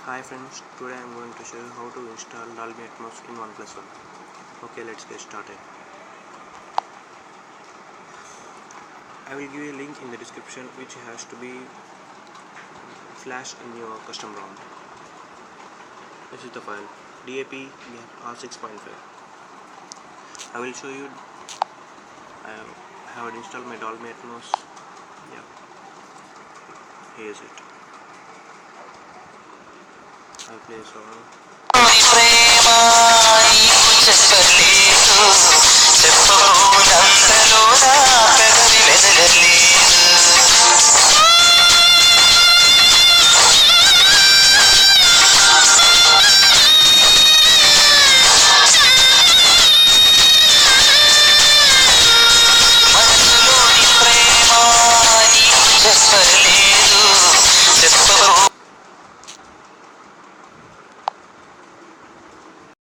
Hi friends, today I am going to show you how to install Dolby ATOMS in OnePlus One. Okay, let's get started. I will give you a link in the description which has to be flashed in your custom ROM. This is the file DAP R6.5. I will show you. I have installed my Dolby ATOMS. Yeah, here is it. I play a song.